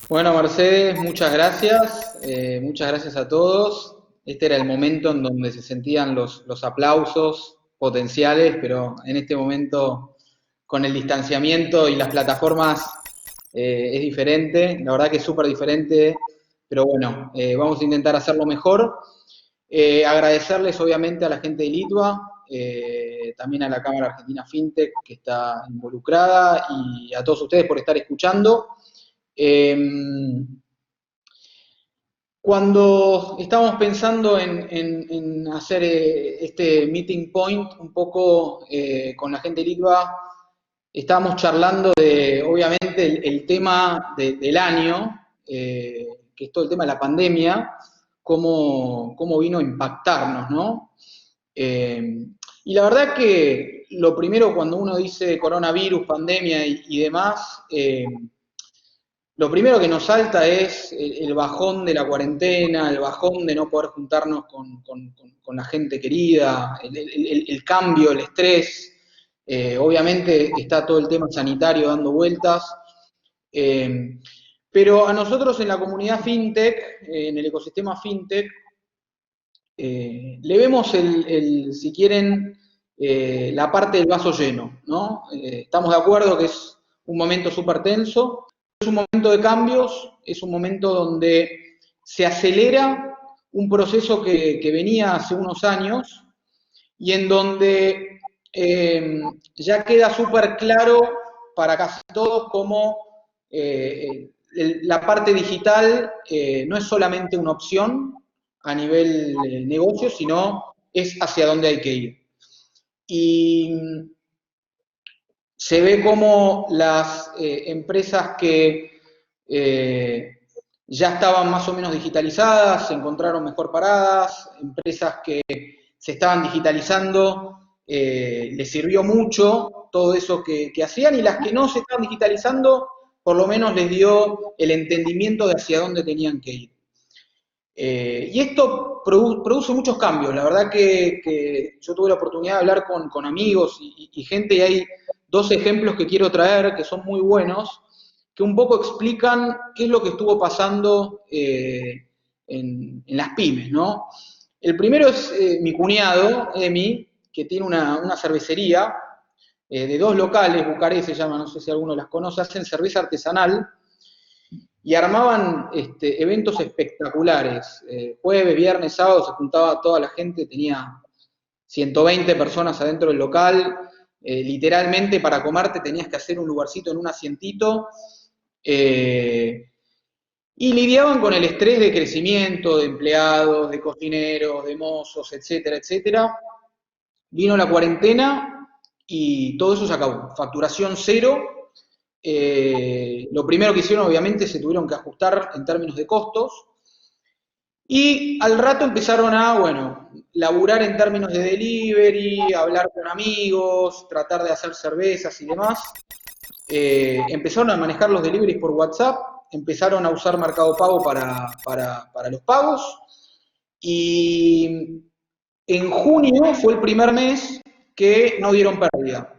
Bueno, Mercedes, muchas gracias a todos. Este era el momento en donde se sentían los aplausos potenciales, pero en este momento, con el distanciamiento y las plataformas, es diferente, la verdad que es súper diferente, pero bueno, vamos a intentar hacerlo mejor. Agradecerles obviamente a la gente de Litva, también a la Cámara Argentina FinTech que está involucrada y a todos ustedes por estar escuchando. Eh, Cuando estábamos pensando en hacer este meeting point un poco con la gente de Litva, estábamos charlando de, obviamente, el tema del año, que es todo el tema de la pandemia, cómo vino a impactarnos, ¿no? Y la verdad que lo primero cuando uno dice coronavirus, pandemia y demás, lo primero que nos salta es el bajón de la cuarentena, el bajón de no poder juntarnos con la gente querida, el cambio, el estrés. Obviamente está todo el tema sanitario dando vueltas. Eh, pero a nosotros en la comunidad FinTech, en el ecosistema FinTech, le vemos si quieren, la parte del vaso lleno, ¿no? Estamos de acuerdo que es un momento súper tenso, es un momento de cambios, es un momento donde se acelera un proceso que venía hace unos años y en donde ya queda súper claro para casi todos cómo la parte digital no es solamente una opción a nivel negocio, sino es hacia dónde hay que ir. Y se ve como las empresas que ya estaban más o menos digitalizadas, se encontraron mejor paradas, empresas que se estaban digitalizando, les sirvió mucho todo eso que hacían, y las que no se estaban digitalizando, por lo menos les dio el entendimiento de hacia dónde tenían que ir. Y esto produce muchos cambios. La verdad que yo tuve la oportunidad de hablar con amigos y gente, y hay dos ejemplos que quiero traer que son muy buenos, que un poco explican qué es lo que estuvo pasando en las pymes, ¿no? El primero es mi cuñado, Emi, que tiene una cervecería de dos locales, Bucaré se llama, no sé si alguno las conoce, hacen cerveza artesanal y armaban eventos espectaculares. Jueves, viernes, sábado se juntaba toda la gente, tenía 120 personas adentro del local. Literalmente para comerte tenías que hacer un lugarcito en un asientito. Y lidiaban con el estrés de crecimiento, de empleados, de cocineros, de mozos, etcétera, etcétera. Vino la cuarentena y todo eso se acabó. Facturación cero. Lo primero que hicieron, obviamente, se tuvieron que ajustar en términos de costos. Y al rato empezaron a, bueno, laburar en términos de delivery, hablar con amigos, tratar de hacer cervezas y demás. Empezaron a manejar los deliveries por WhatsApp, empezaron a usar Mercado Pago para los pagos. Y en junio fue el primer mes que no dieron pérdida.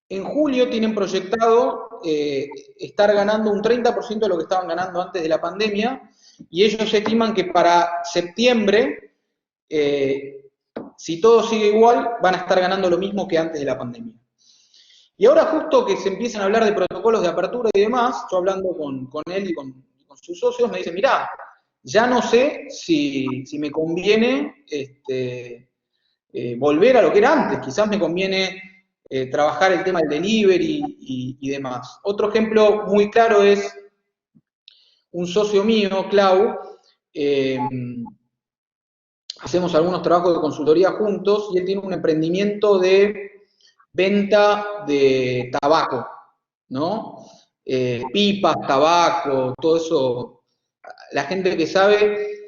En julio tienen proyectado estar ganando un 30% de lo que estaban ganando antes de la pandemia, y ellos estiman que para septiembre, si todo sigue igual, van a estar ganando lo mismo que antes de la pandemia. Y ahora justo que se empiezan a hablar de protocolos de apertura y demás, yo hablando con él y con sus socios, me dice, mirá, ya no sé si me conviene volver a lo que era antes, quizás me conviene trabajar el tema del delivery y demás. Otro ejemplo muy claro es un socio mío, Clau, eh, hacemos algunos trabajos de consultoría juntos y él tiene un emprendimiento de venta de tabaco, ¿no? Pipas, tabaco, todo eso. La gente que sabe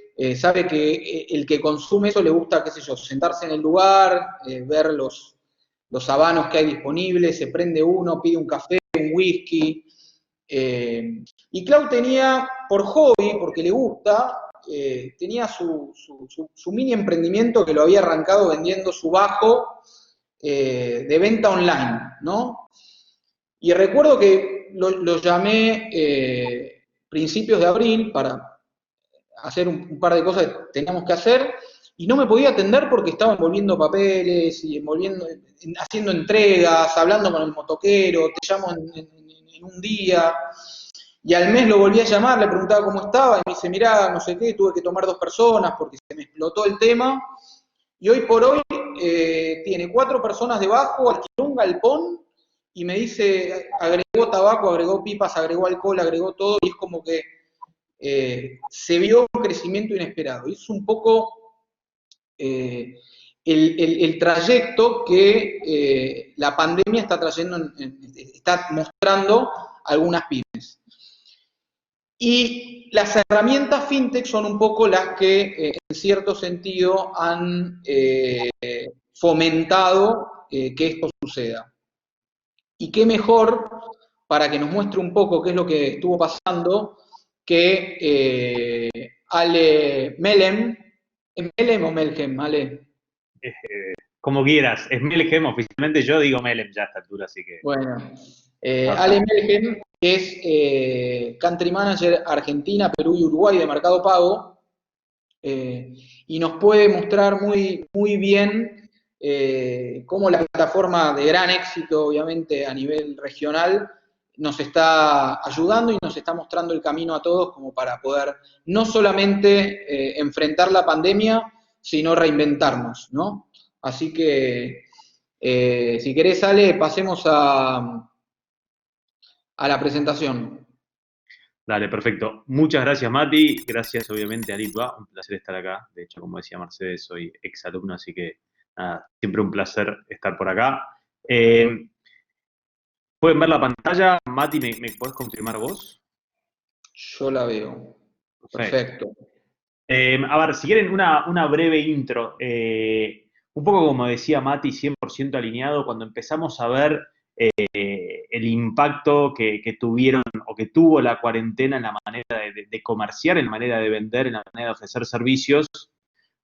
que el que consume eso le gusta, qué sé yo, sentarse en el lugar, ver los habanos que hay disponibles, se prende uno, pide un café, un whisky. Y Clau tenía, por hobby, porque le gusta, tenía su mini emprendimiento que lo había arrancado vendiendo su bajo de venta online, ¿no? Y recuerdo que lo llamé principios de abril para hacer un par de cosas que teníamos que hacer, y no me podía atender porque estaba envolviendo papeles y haciendo entregas, hablando con el motoquero, te llamo en un día, y al mes lo volví a llamar, le preguntaba cómo estaba, y me dice, mirá, no sé qué, tuve que tomar 2 personas porque se me explotó el tema, y hoy por hoy tiene 4 personas debajo, alquiló un galpón, y me dice, agregó tabaco, agregó pipas, agregó alcohol, agregó todo, y es como que se vio un crecimiento inesperado. Y es un poco el trayecto que la pandemia está trayendo, está mostrando algunas pymes. Y las herramientas fintech son un poco las que, en cierto sentido, han fomentado que esto suceda. Y qué mejor, para que nos muestre un poco qué es lo que estuvo pasando, que Ale Melhem. ¿Es Melhem o Melhem, Ale? Como quieras, es Melhem, oficialmente yo digo Melhem ya a esta altura, así que... Bueno, Ah, Ale Melhem es Country Manager Argentina, Perú y Uruguay de Mercado Pago, y nos puede mostrar muy bien cómo la plataforma de gran éxito, obviamente, a nivel regional, nos está ayudando y nos está mostrando el camino a todos como para poder no solamente enfrentar la pandemia, sino reinventarnos, ¿no? Así que, si querés, Ale, pasemos a la presentación. dale, perfecto. Muchas gracias, Mati. Gracias, obviamente, a Litva. Un placer estar acá. De hecho, como decía Mercedes, soy exalumno, así que nada, siempre un placer estar por acá. ¿Pueden ver la pantalla? Mati, ¿me podés confirmar vos? Yo la veo. Perfecto. Perfecto. A ver, si quieren una breve intro, un poco como decía Mati, 100% alineado, cuando empezamos a ver el impacto que tuvieron o que tuvo la cuarentena en la manera de comerciar, en la manera de vender, en la manera de ofrecer servicios,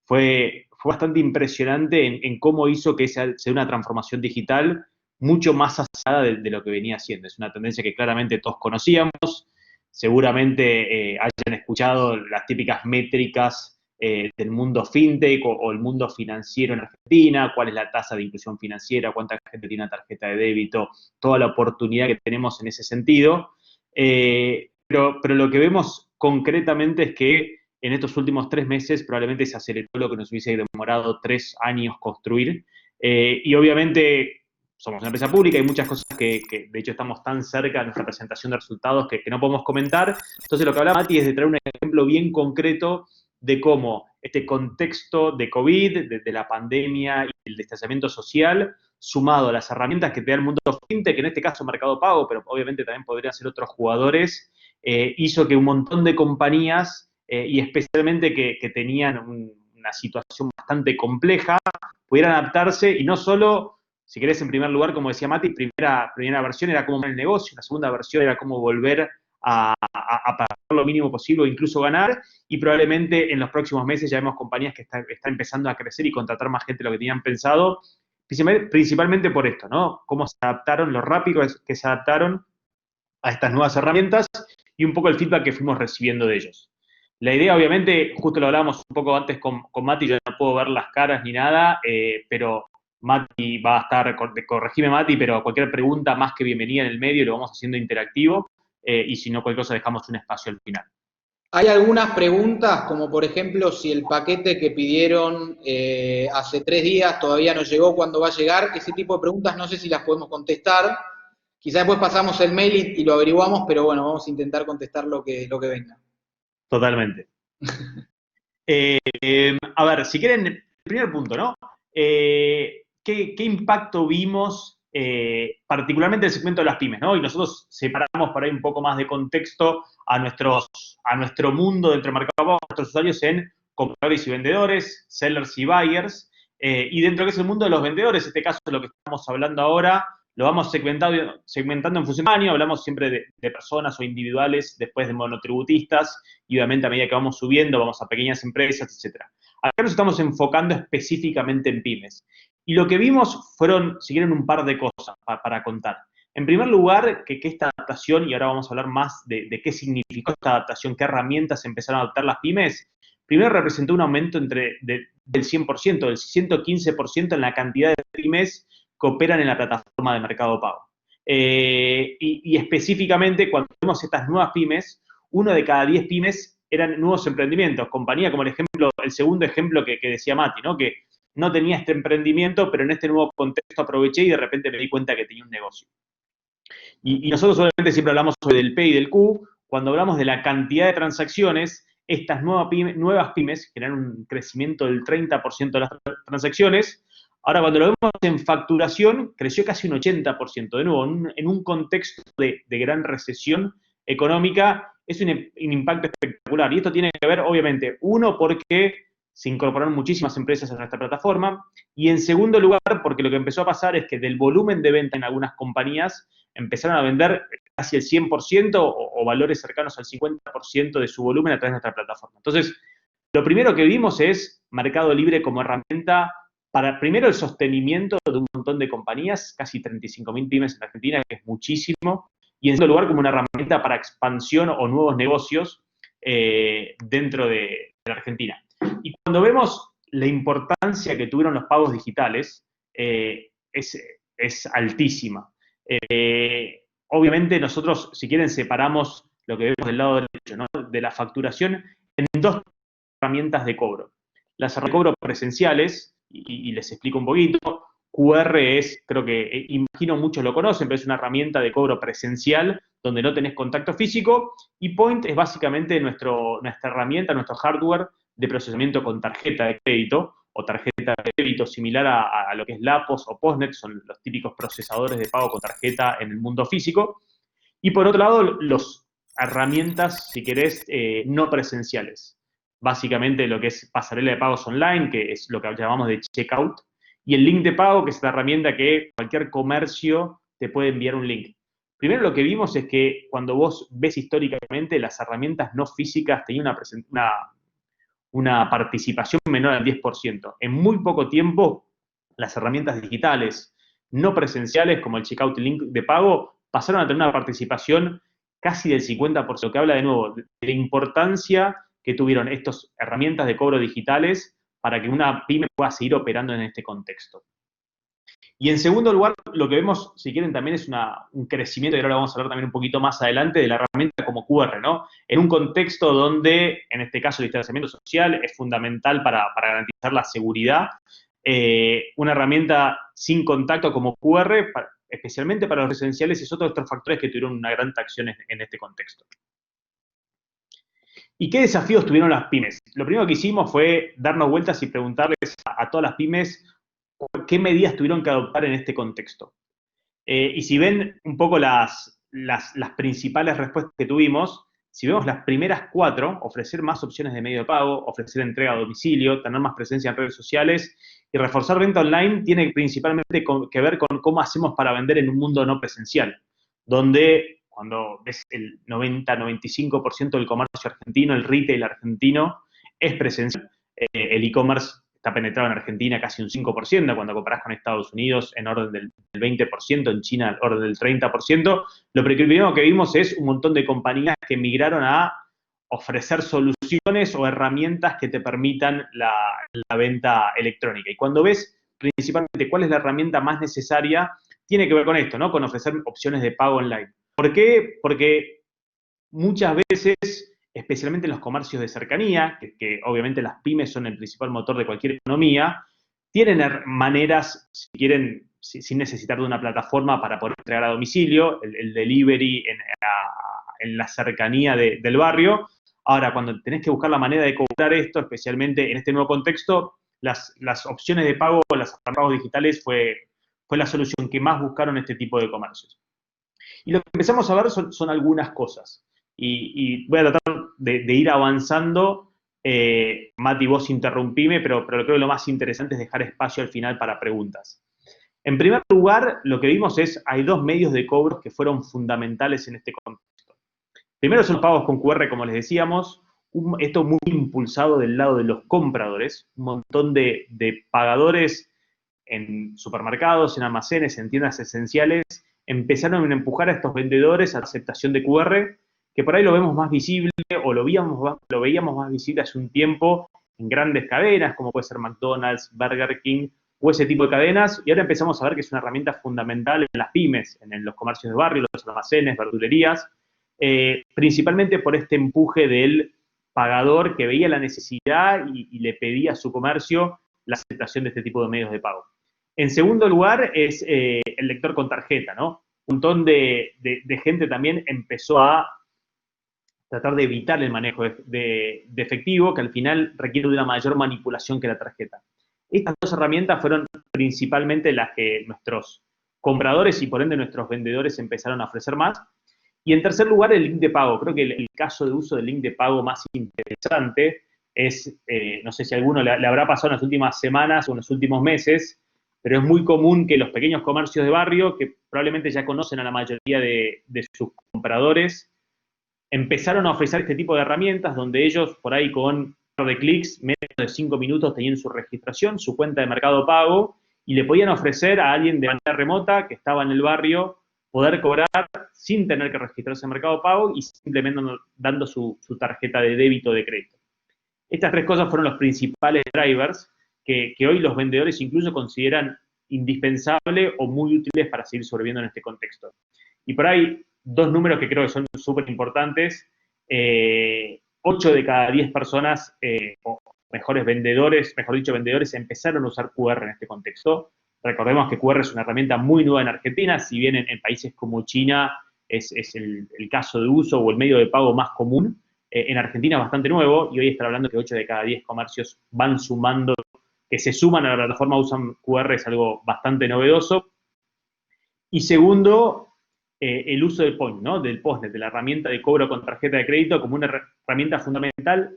fue bastante impresionante en cómo hizo que sea una transformación digital mucho más acelerada de lo que venía siendo. Es una tendencia que claramente todos conocíamos. Seguramente hayan escuchado las típicas métricas del mundo fintech o el mundo financiero en Argentina, cuál es la tasa de inclusión financiera, cuánta gente tiene una tarjeta de débito, toda la oportunidad que tenemos en ese sentido. Pero lo que vemos concretamente es que en estos últimos 3 meses probablemente se aceleró lo que nos hubiese demorado 3 años construir. Y obviamente somos una empresa pública, hay muchas cosas que de hecho estamos tan cerca de nuestra presentación de resultados que no podemos comentar. Entonces lo que hablaba Mati es de traer un ejemplo bien concreto de cómo este contexto de COVID, de la pandemia y el distanciamiento social, sumado a las herramientas que te da el mundo fintech, que en este caso Mercado Pago, pero obviamente también podrían ser otros jugadores, hizo que un montón de compañías, y especialmente que tenían una situación bastante compleja, pudieran adaptarse y no solo, si querés, en primer lugar, como decía Mati, primera versión era cómo ver el negocio, la segunda versión era cómo volver a pagar lo mínimo posible o incluso ganar, y probablemente en los próximos meses ya vemos compañías que están empezando a crecer y contratar más gente de lo que tenían pensado, principalmente por esto, ¿no? Cómo se adaptaron, lo rápido que se adaptaron a estas nuevas herramientas y un poco el feedback que fuimos recibiendo de ellos. La idea, obviamente, justo lo hablábamos un poco antes con Mati, yo no puedo ver las caras ni nada, pero Mati va a estar, corregime Mati, pero cualquier pregunta más que bienvenida en el medio lo vamos haciendo interactivo, y si no, cualquier cosa dejamos un espacio al final. Hay algunas preguntas, como por ejemplo si el paquete que pidieron hace 3 días todavía no llegó, ¿cuándo va a llegar? Ese tipo de preguntas no sé si las podemos contestar. Quizás después pasamos el mail y lo averiguamos, pero bueno, vamos a intentar contestar lo que venga. Totalmente. A ver, si quieren, el primer punto, ¿no? ¿Qué impacto vimos, particularmente en el segmento de las pymes, ¿no? Y nosotros separamos por ahí un poco más de contexto a nuestro mundo dentro del mercado, a nuestros usuarios en compradores y vendedores, sellers y buyers, y dentro de que es el mundo de los vendedores, en este caso de lo que estamos hablando ahora, lo vamos segmentando en función de año, hablamos siempre de personas o individuales, después de monotributistas, y obviamente a medida que vamos subiendo, vamos a pequeñas empresas, etcétera. Acá nos estamos enfocando específicamente en pymes. Y lo que vimos fueron, si quieren, un par de cosas para contar. En primer lugar, que esta adaptación, y ahora vamos a hablar más de qué significó esta adaptación, qué herramientas empezaron a adoptar las pymes, primero representó un aumento del 100%, del 115% en la cantidad de pymes que operan en la plataforma de Mercado Pago. Y específicamente, cuando vemos estas nuevas pymes, 1 de cada 10 pymes eran nuevos emprendimientos, compañía como el segundo ejemplo que decía Mati, ¿no? Que no tenía este emprendimiento, pero en este nuevo contexto aproveché y de repente me di cuenta que tenía un negocio. Y nosotros obviamente siempre hablamos sobre el P y del Q. Cuando hablamos de la cantidad de transacciones, estas nuevas pymes generan un crecimiento del 30% de las transacciones. Ahora, cuando lo vemos en facturación, creció casi un 80%. De nuevo, en un contexto de gran recesión económica, es un impacto espectacular. Y esto tiene que ver, obviamente, uno, porque se incorporaron muchísimas empresas a nuestra plataforma, y en segundo lugar, porque lo que empezó a pasar es que del volumen de venta en algunas compañías empezaron a vender casi el 100% o valores cercanos al 50% de su volumen a través de nuestra plataforma. Entonces, lo primero que vimos es Mercado Libre como herramienta para, primero, el sostenimiento de un montón de compañías, casi 35.000 pymes en Argentina, que es muchísimo, y en segundo lugar como una herramienta para expansión o nuevos negocios dentro de la Argentina. Y cuando vemos la importancia que tuvieron los pagos digitales, es altísima. Obviamente nosotros, si quieren, separamos lo que vemos del lado derecho, ¿no? De la facturación en dos herramientas de cobro. Las herramientas de cobro presenciales, y les explico un poquito. QR es, creo que, imagino muchos lo conocen, pero es una herramienta de cobro presencial donde no tenés contacto físico, y Point es básicamente nuestra herramienta, nuestro hardware de procesamiento con tarjeta de crédito o tarjeta de débito, similar a lo que es Lapos o Postnet, son los típicos procesadores de pago con tarjeta en el mundo físico. Y por otro lado, las herramientas, si querés, no presenciales. Básicamente lo que es pasarela de pagos online, que es lo que llamamos de checkout, y el link de pago, que es la herramienta que cualquier comercio te puede enviar un link. Primero lo que vimos es que cuando vos ves históricamente, las herramientas no físicas tenían una participación menor al 10%. En muy poco tiempo, las herramientas digitales no presenciales, como el checkout y link de pago, pasaron a tener una participación casi del 50%, que habla de nuevo de la importancia que tuvieron estas herramientas de cobro digitales para que una pyme pueda seguir operando en este contexto. Y en segundo lugar, lo que vemos, si quieren, también es un crecimiento, y ahora vamos a hablar también un poquito más adelante, de la herramienta como QR, ¿no? En un contexto donde, en este caso, el distanciamiento social es fundamental para garantizar la seguridad, una herramienta sin contacto como QR, especialmente para los residenciales, es otro de estos factores que tuvieron una gran tracción en este contexto. ¿Y qué desafíos tuvieron las pymes? Lo primero que hicimos fue darnos vueltas y preguntarles a todas las pymes qué medidas tuvieron que adoptar en este contexto. Y si ven un poco las principales respuestas que tuvimos, si vemos las primeras 4, ofrecer más opciones de medio de pago, ofrecer entrega a domicilio, tener más presencia en redes sociales y reforzar venta online, tiene principalmente que ver con cómo hacemos para vender en un mundo no presencial, donde cuando ves el 90-95% del comercio argentino, el retail argentino, es presencial. El e-commerce está penetrado en Argentina casi un 5%, cuando comparás con Estados Unidos en orden del 20%, en China en orden del 30%. Lo primero que vimos es un montón de compañías que migraron a ofrecer soluciones o herramientas que te permitan la venta electrónica. Y cuando ves principalmente cuál es la herramienta más necesaria, tiene que ver con esto, ¿no? Con ofrecer opciones de pago online. ¿Por qué? Porque muchas veces, especialmente en los comercios de cercanía, que obviamente las pymes son el principal motor de cualquier economía, tienen maneras, si quieren, sin necesitar de una plataforma para poder entregar a domicilio, el delivery en la cercanía del barrio. Ahora, cuando tenés que buscar la manera de cobrar esto, especialmente en este nuevo contexto, las opciones de pago, las pagos digitales fue la solución que más buscaron este tipo de comercios. Y lo que empezamos a ver son algunas cosas. Y voy a tratar de ir avanzando. Mati, vos interrumpime, pero creo que lo más interesante es dejar espacio al final para preguntas. En primer lugar, lo que vimos hay 2 medios de cobros que fueron fundamentales en este contexto. Primero son los pagos con QR, como les decíamos, esto muy impulsado del lado de los compradores, un montón de pagadores en supermercados, en almacenes, en tiendas esenciales, empezaron a empujar a estos vendedores a la aceptación de QR, que por ahí lo vemos más visible o lo veíamos más visible hace un tiempo en grandes cadenas, como puede ser McDonald's, Burger King, o ese tipo de cadenas, y ahora empezamos a ver que es una herramienta fundamental en las pymes, en los comercios de barrio, los almacenes, verdulerías, principalmente por este empuje del pagador que veía la necesidad y le pedía a su comercio la aceptación de este tipo de medios de pago. En segundo lugar es el lector con tarjeta, ¿no? Un montón de gente también empezó a tratar de evitar el manejo de efectivo, que al final requiere de una mayor manipulación que la tarjeta. Estas dos herramientas fueron principalmente las que nuestros compradores y por ende nuestros vendedores empezaron a ofrecer más. Y en tercer lugar, el link de pago. Creo que el caso de uso del link de pago más interesante es, no sé si a alguno le habrá pasado en las últimas semanas o en los últimos meses, pero es muy común que los pequeños comercios de barrio, que probablemente ya conocen a la mayoría de sus compradores, empezaron a ofrecer este tipo de herramientas donde ellos, por ahí con un par de clics, menos de 5 minutos tenían su registración, su cuenta de Mercado Pago, y le podían ofrecer a alguien de manera remota que estaba en el barrio poder cobrar sin tener que registrarse en Mercado Pago y simplemente dando su tarjeta de débito o de crédito. Estas tres cosas fueron los principales drivers que hoy los vendedores incluso consideran indispensables o muy útiles para seguir sobreviviendo en este contexto. Y por ahí, dos números que creo que son súper importantes. 8 de cada 10 personas, o mejores vendedores, mejor dicho, vendedores, empezaron a usar QR en este contexto. Recordemos que QR es una herramienta muy nueva en Argentina, si bien en países como China es el caso de uso o el medio de pago más común. En Argentina es bastante nuevo y hoy está hablando que 8 de cada 10 comercios van sumando, que se suman a la plataforma, usan QR, es algo bastante novedoso. Y segundo, el uso del point, ¿no? Del postnet, de la herramienta de cobro con tarjeta de crédito como una herramienta fundamental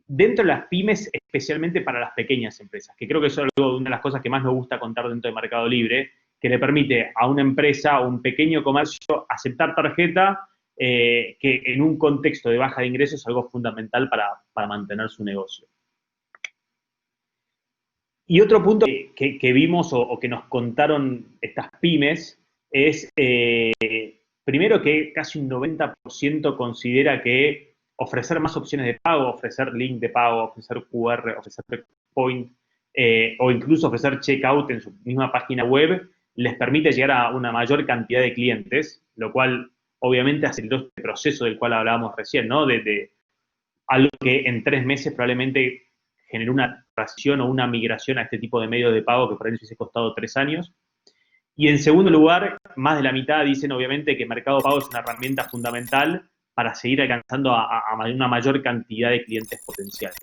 dentro de las pymes, especialmente para las pequeñas empresas, que creo que eso es algo, una de las cosas que más nos gusta contar dentro de Mercado Libre, que le permite a una empresa o un pequeño comercio aceptar tarjeta, que en un contexto de baja de ingresos es algo fundamental para mantener su negocio. Y otro punto que vimos o que nos contaron estas pymes es, primero, que casi un 90% considera que ofrecer más opciones de pago, ofrecer link de pago, ofrecer QR, ofrecer point, o incluso ofrecer checkout en su misma página web, les permite llegar a una mayor cantidad de clientes, lo cual obviamente aceleró este proceso del cual hablábamos recién, ¿no? De algo que en 3 meses probablemente generó una transición o una migración a este tipo de medios de pago que por ahí les hubiese costado 3 años. Y en segundo lugar, más de la mitad dicen obviamente que Mercado Pago es una herramienta fundamental para seguir alcanzando a una mayor cantidad de clientes potenciales.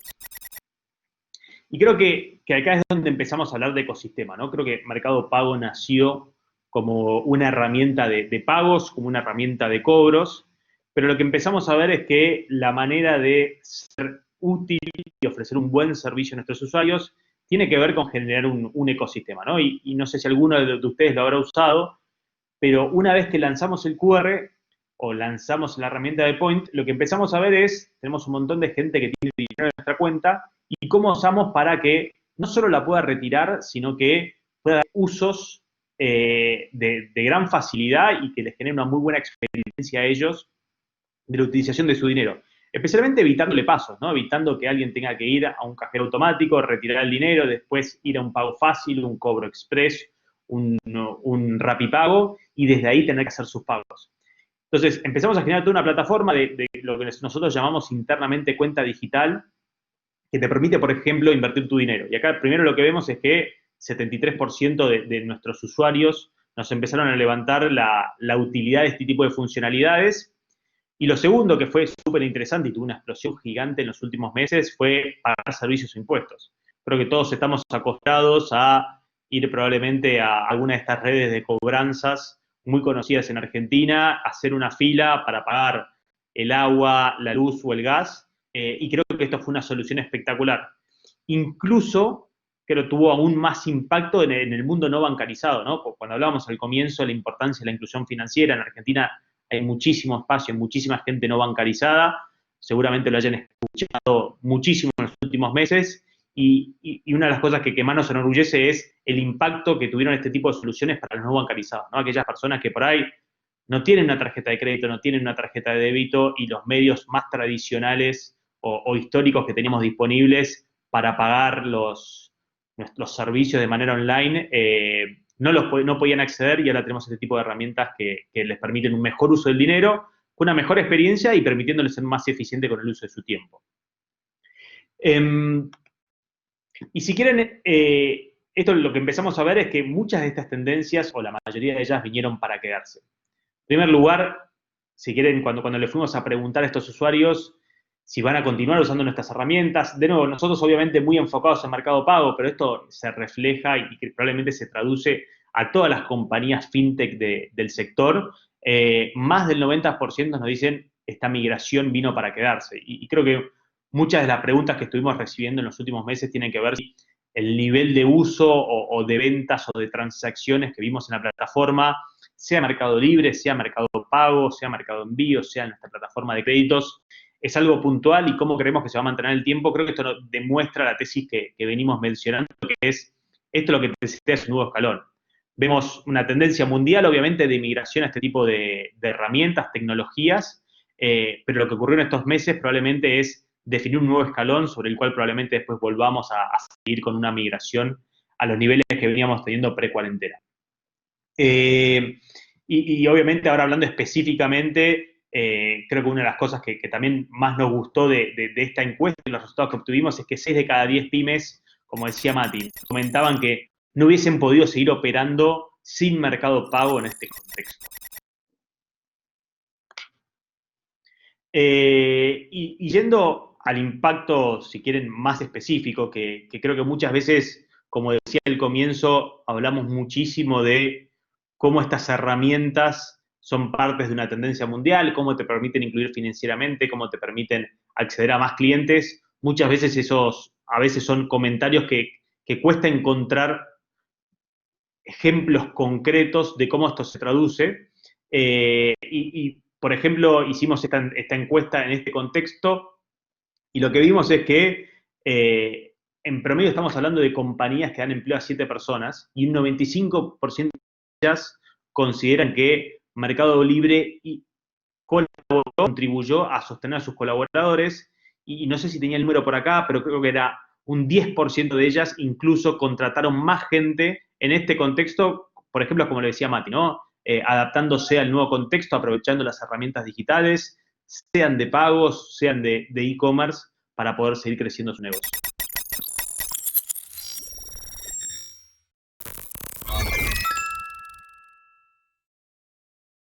Y creo que acá es donde empezamos a hablar de ecosistema, ¿no? Creo que Mercado Pago nació como una herramienta de pagos, como una herramienta de cobros, pero lo que empezamos a ver es que la manera de ser útil y ofrecer un buen servicio a nuestros usuarios tiene que ver con generar un ecosistema, ¿no? Y no sé si alguno de ustedes lo habrá usado, pero una vez que lanzamos el QR o lanzamos la herramienta de Point, lo que empezamos a ver es, tenemos un montón de gente que tiene dinero en nuestra cuenta y cómo usamos para que no solo la pueda retirar, sino que pueda dar usos de gran facilidad y que les genere una muy buena experiencia a ellos de la utilización de su dinero. Especialmente evitándole pasos, ¿no? Evitando que alguien tenga que ir a un cajero automático, retirar el dinero, después ir a un pago fácil, un cobro express, un Rapipago, y desde ahí tener que hacer sus pagos. Entonces, empezamos a generar toda una plataforma de lo que nosotros llamamos internamente cuenta digital, que te permite, por ejemplo, invertir tu dinero. Y acá primero lo que vemos es que 73% de nuestros usuarios nos empezaron a levantar la utilidad de este tipo de funcionalidades. Y lo segundo, que fue súper interesante y tuvo una explosión gigante en los últimos meses, fue pagar servicios e impuestos. Creo que todos estamos acostados a ir probablemente a alguna de estas redes de cobranzas muy conocidas en Argentina, hacer una fila para pagar el agua, la luz o el gas, y creo que esto fue una solución espectacular. Incluso, creo que tuvo aún más impacto en el mundo no bancarizado, ¿no? Cuando hablábamos al comienzo de la importancia de la inclusión financiera, en Argentina hay muchísimo espacio, muchísima gente no bancarizada, seguramente lo hayan escuchado muchísimo en los últimos meses, y una de las cosas que más nos enorgullece es el impacto que tuvieron este tipo de soluciones para los no bancarizados, ¿no? Aquellas personas que por ahí no tienen una tarjeta de crédito, no tienen una tarjeta de débito y los medios más tradicionales o históricos que teníamos disponibles para pagar nuestros servicios de manera online, no podían acceder y ahora tenemos este tipo de herramientas que les permiten un mejor uso del dinero, con una mejor experiencia y permitiéndoles ser más eficiente con el uso de su tiempo. Y si quieren, esto lo que empezamos a ver es que muchas de estas tendencias, o la mayoría de ellas, vinieron para quedarse. En primer lugar, si quieren, cuando le fuimos a preguntar a estos usuarios si van a continuar usando nuestras herramientas, de nuevo, nosotros obviamente muy enfocados en Mercado Pago, pero esto se refleja y que probablemente se traduce a todas las compañías fintech del sector, más del 90% nos dicen esta migración vino para quedarse. Y creo que muchas de las preguntas que estuvimos recibiendo en los últimos meses tienen que ver si el nivel de uso o de ventas o de transacciones que vimos en la plataforma, sea Mercado Libre, sea Mercado Pago, sea Mercado Envío, sea en nuestra plataforma de créditos, es algo puntual y cómo creemos que se va a mantener el tiempo. Creo que esto demuestra la tesis que venimos mencionando, que es esto lo que necesita es un nuevo escalón. Vemos una tendencia mundial, obviamente, de migración a este tipo de herramientas, tecnologías, pero lo que ocurrió en estos meses probablemente es definir un nuevo escalón sobre el cual probablemente después volvamos a seguir con una migración a los niveles que veníamos teniendo pre-cuarentena. Y obviamente ahora hablando específicamente, creo que una de las cosas que también más nos gustó de esta encuesta y los resultados que obtuvimos es que 6 de cada 10 pymes, como decía Mati, comentaban que no hubiesen podido seguir operando sin Mercado Pago en este contexto. Y yendo al impacto, si quieren, más específico, que creo que muchas veces, como decía al comienzo, hablamos muchísimo de cómo estas herramientas son partes de una tendencia mundial, cómo te permiten incluir financieramente, cómo te permiten acceder a más clientes. Muchas veces a veces son comentarios que cuesta encontrar ejemplos concretos de cómo esto se traduce. Por ejemplo, hicimos esta encuesta en este contexto y lo que vimos es que en promedio estamos hablando de compañías que dan empleo a 7 personas y un 95% de ellas consideran que Mercado Libre contribuyó a sostener a sus colaboradores y no sé si tenía el número por acá, pero creo que era un 10% de ellas incluso contrataron más gente en este contexto, por ejemplo, como le decía Mati, ¿no? Adaptándose al nuevo contexto, aprovechando las herramientas digitales, sean de pagos, sean de e-commerce, para poder seguir creciendo su negocio.